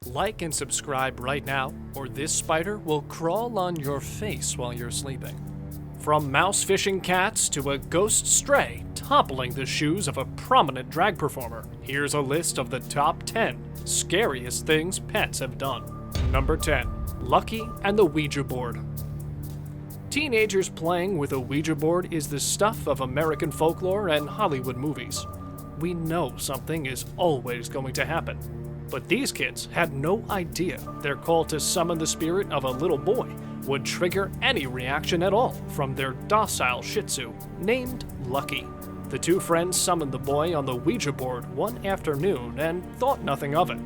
Like and subscribe right now, or this spider will crawl on your face while you're sleeping. From mouse fishing cats to a ghost stray toppling the shoes of a prominent drag performer, here's a list of the top 10 scariest things pets have done. Number 10. Lucky and the Ouija board. Teenagers playing with a Ouija board is the stuff of American folklore and Hollywood movies. We know something is always going to happen. But these kids had no idea their call to summon the spirit of a little boy would trigger any reaction at all from their docile Shih Tzu named Lucky. The two friends summoned the boy on the Ouija board one afternoon and thought nothing of it.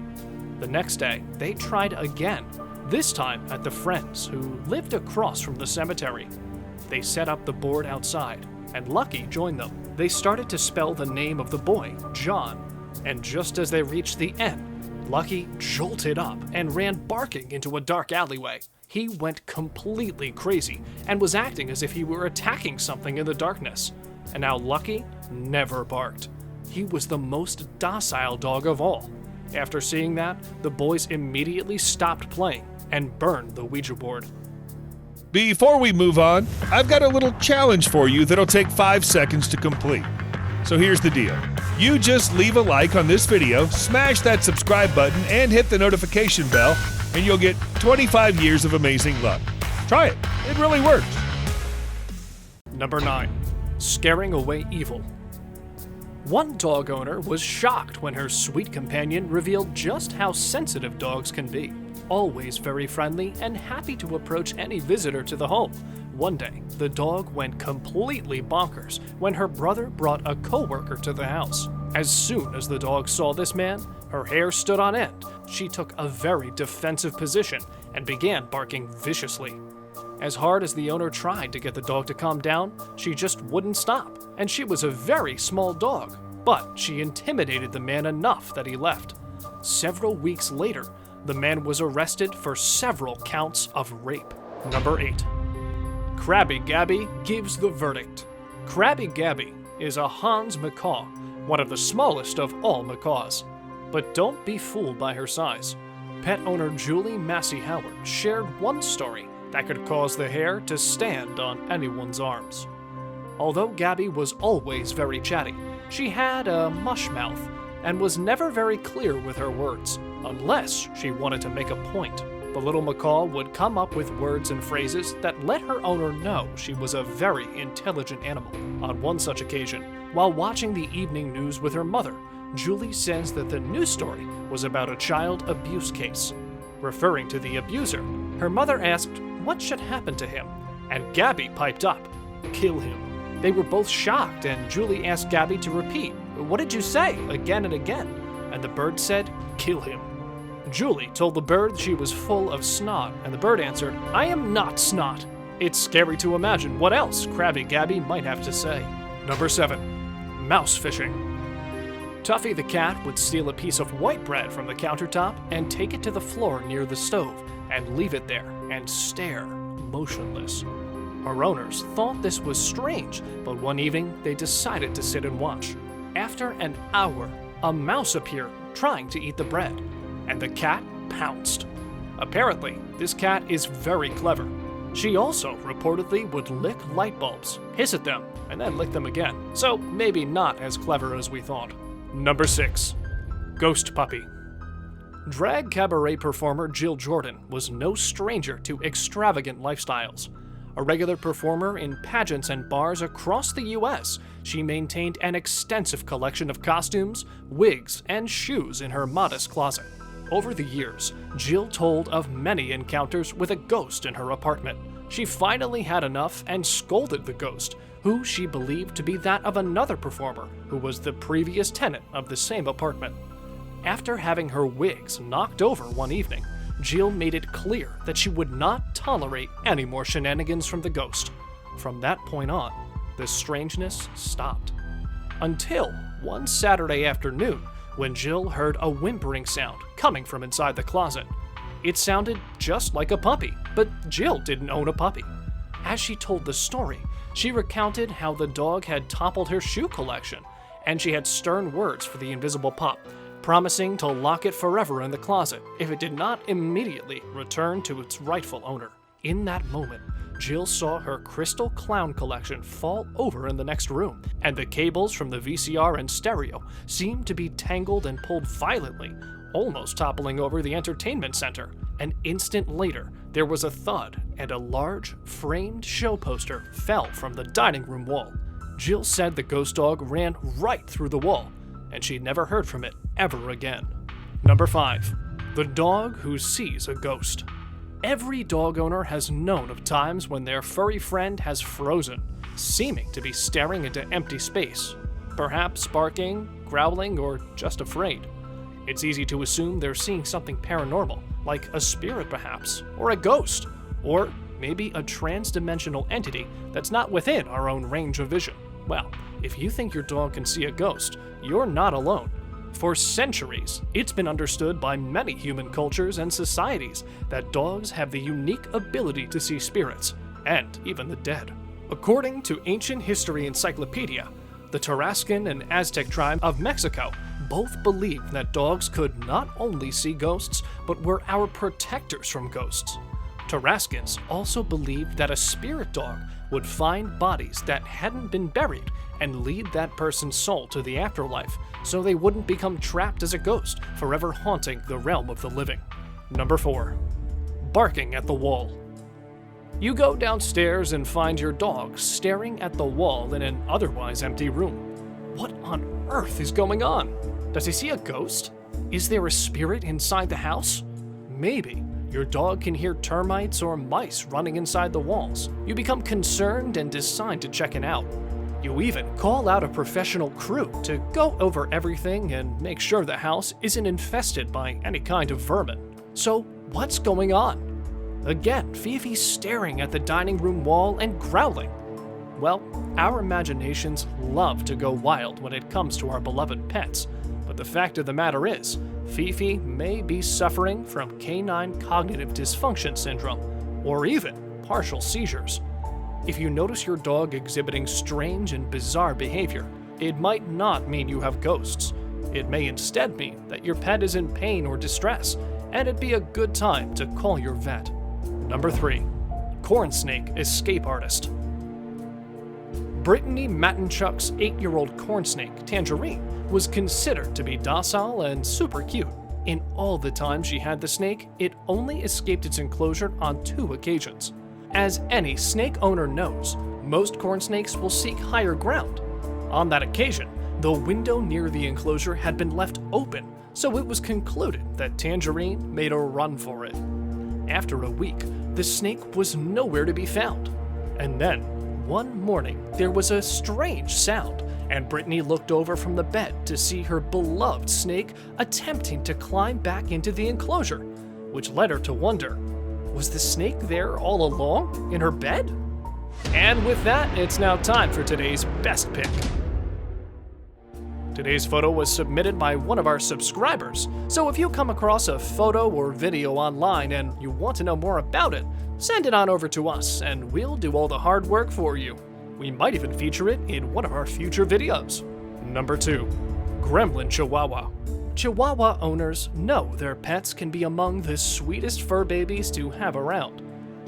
The next day, they tried again, this time at the friends who lived across from the cemetery. They set up the board outside, and Lucky joined them. They started to spell the name of the boy, John, and just as they reached the end, Lucky jolted up and ran barking into a dark alleyway. He went completely crazy and was acting as if he were attacking something in the darkness. And now Lucky never barked. He was the most docile dog of all. After seeing that, the boys immediately stopped playing and burned the Ouija board. Before we move on, I've got a little challenge for you that'll take 5 seconds to complete. So here's the deal. You just leave a like on this video, smash that subscribe button, and hit the notification bell, and you'll get 25 years of amazing luck. Try it. It really works. Number 9. Scaring away evil. One dog owner was shocked when her sweet companion revealed just how sensitive dogs can be. Always very friendly and happy to approach any visitor to the home. One day, the dog went completely bonkers when her brother brought a coworker to the house. As soon as the dog saw this man, her hair stood on end. She took a very defensive position and began barking viciously. As hard as the owner tried to get the dog to calm down, she just wouldn't stop, and she was a very small dog, but she intimidated the man enough that he left. Several weeks later, the man was arrested for several counts of rape. Number 8. Crabby Gabby gives the verdict. Crabby Gabby is a Hahn's macaw, one of the smallest of all macaws. But don't be fooled by her size. Pet owner Julie Massey Howard shared one story that could cause the hair to stand on anyone's arms. Although Gaby was always very chatty, she had a mush mouth and was never very clear with her words, unless she wanted to make a point. The little macaw would come up with words and phrases that let her owner know she was a very intelligent animal. On one such occasion, while watching the evening news with her mother, Julie says that the news story was about a child abuse case. Referring to the abuser, her mother asked what should happen to him, and Gaby piped up, "Kill him." They were both shocked, and Julie asked Gaby to repeat, "What did you say?" again and again, and the bird said, "Kill him." Julie told the bird she was full of snot, and the bird answered, "I am not snot." It's scary to imagine what else Crabby Gabby might have to say. Number 7. Mouse fishing. Tuffy the cat would steal a piece of white bread from the countertop and take it to the floor near the stove and leave it there and stare, motionless. Her owners thought this was strange, but one evening they decided to sit and watch. After an hour, a mouse appeared trying to eat the bread, and the cat pounced. Apparently, this cat is very clever. She also reportedly would lick light bulbs, hiss at them, and then lick them again, so maybe not as clever as we thought. Number 6. Ghost puppy. Drag cabaret performer Jill Jordan was no stranger to extravagant lifestyles. A regular performer in pageants and bars across the U.S., she maintained an extensive collection of costumes, wigs, and shoes in her modest closet. Over the years, Jill told of many encounters with a ghost in her apartment. She finally had enough and scolded the ghost, who she believed to be that of another performer who was the previous tenant of the same apartment. After having her wigs knocked over one evening, Jill made it clear that she would not tolerate any more shenanigans from the ghost. From that point on, the strangeness stopped. Until one Saturday afternoon, when Jill heard a whimpering sound coming from inside the closet. It sounded just like a puppy, but Jill didn't own a puppy. As she told the story, she recounted how the dog had toppled her shoe collection, and she had stern words for the invisible pup. promising to lock it forever in the closet if it did not immediately return to its rightful owner. In that moment, Jill saw her crystal clown collection fall over in the next room, and the cables from the VCR and stereo seemed to be tangled and pulled violently, almost toppling over the entertainment center. An instant later, there was a thud, and a large, framed show poster fell from the dining room wall. Jill said the ghost dog ran right through the wall, and she never heard from it ever again. Number 5. The dog who sees a ghost. Every dog owner has known of times when their furry friend has frozen, seeming to be staring into empty space, perhaps barking, growling, or just afraid. It's easy to assume they're seeing something paranormal, like a spirit perhaps, or a ghost, or maybe a trans-dimensional entity that's not within our own range of vision. Well, if you think your dog can see a ghost, you're not alone. For centuries, it's been understood by many human cultures and societies that dogs have the unique ability to see spirits, and even the dead. According to Ancient History Encyclopedia, the Tarascan and Aztec tribe of Mexico both believed that dogs could not only see ghosts, but were our protectors from ghosts. Tarascans also believed that a spirit dog would find bodies that hadn't been buried and lead that person's soul to the afterlife, so they wouldn't become trapped as a ghost, forever haunting the realm of the living. Number 4. Barking at the wall. You go downstairs and find your dog staring at the wall in an otherwise empty room. What on earth is going on? Does he see a ghost? Is there a spirit inside the house? Maybe your dog can hear termites or mice running inside the walls. You become concerned and decide to check it out. You even call out a professional crew to go over everything and make sure the house isn't infested by any kind of vermin. So, what's going on? Again, Fifi's staring at the dining room wall and growling. Well, our imaginations love to go wild when it comes to our beloved pets, but the fact of the matter is, Fifi may be suffering from canine cognitive dysfunction syndrome, or even partial seizures. If you notice your dog exhibiting strange and bizarre behavior, it might not mean you have ghosts. It may instead mean that your pet is in pain or distress, and it'd be a good time to call your vet. Number 3. Corn snake escape artist. Brittany Matinchuk's 8-year-old corn snake, Tangerine, was considered to be docile and super cute. In all the time she had the snake, it only escaped its enclosure on 2 occasions. As any snake owner knows, most corn snakes will seek higher ground. On that occasion, the window near the enclosure had been left open, so it was concluded that Tangerine made a run for it. After a week, the snake was nowhere to be found. And then, one morning, there was a strange sound, and Brittany looked over from the bed to see her beloved snake attempting to climb back into the enclosure, which led her to wonder, was the snake there all along, in her bed? And with that, it's now time for today's best pick. Today's photo was submitted by one of our subscribers, so if you come across a photo or video online and you want to know more about it, send it on over to us and we'll do all the hard work for you. We might even feature it in one of our future videos. Number 2. Gremlin Chihuahua. Chihuahua owners know their pets can be among the sweetest fur babies to have around.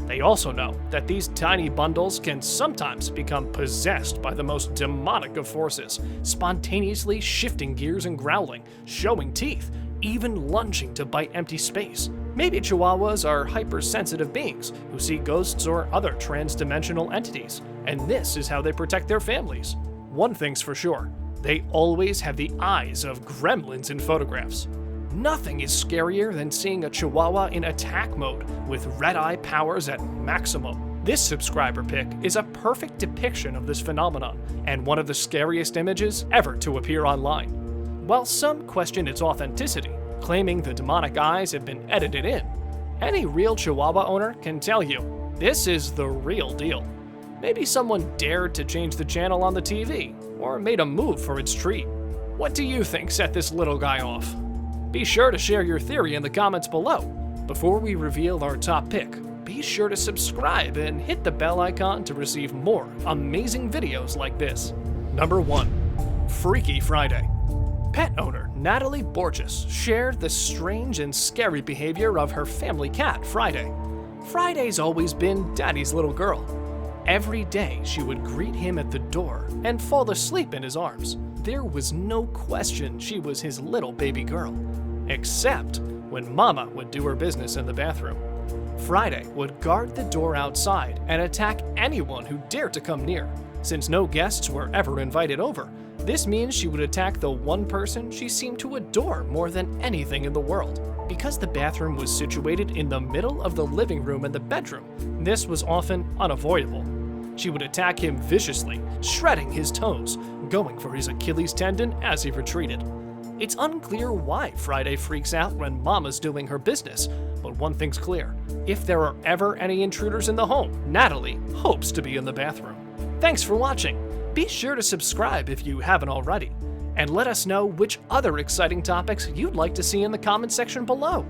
They also know that these tiny bundles can sometimes become possessed by the most demonic of forces, spontaneously shifting gears and growling, showing teeth, even lunging to bite empty space. Maybe Chihuahuas are hypersensitive beings who see ghosts or other trans-dimensional entities, and this is how they protect their families. One thing's for sure, they always have the eyes of gremlins in photographs. Nothing is scarier than seeing a Chihuahua in attack mode with red-eye powers at maximum. This subscriber pic is a perfect depiction of this phenomenon and one of the scariest images ever to appear online. While some question its authenticity, claiming the demonic eyes have been edited in, any real Chihuahua owner can tell you this is the real deal. Maybe someone dared to change the channel on the TV or made a move for its treat. What do you think set this little guy off? Be sure to share your theory in the comments below. Before we reveal our top pick, be sure to subscribe and hit the bell icon to receive more amazing videos like this. Number 1. Freaky Friday. Pet owner Natalie Borges shared the strange and scary behavior of her family cat, Friday. Friday's always been Daddy's little girl. Every day she would greet him at the door and fall asleep in his arms. There was no question she was his little baby girl, except when Mama would do her business in the bathroom. Friday would guard the door outside and attack anyone who dared to come near. Since no guests were ever invited over, this means she would attack the one person she seemed to adore more than anything in the world. Because the bathroom was situated in the middle of the living room and the bedroom, this was often unavoidable. She would attack him viciously, shredding his toes, going for his Achilles tendon as he retreated. It's unclear why Friday freaks out when Mama's doing her business, but one thing's clear: if there are ever any intruders in the home, Natalie hopes to be in the bathroom. Thanks for watching. Be sure to subscribe if you haven't already, and let us know which other exciting topics you'd like to see in the comment section below.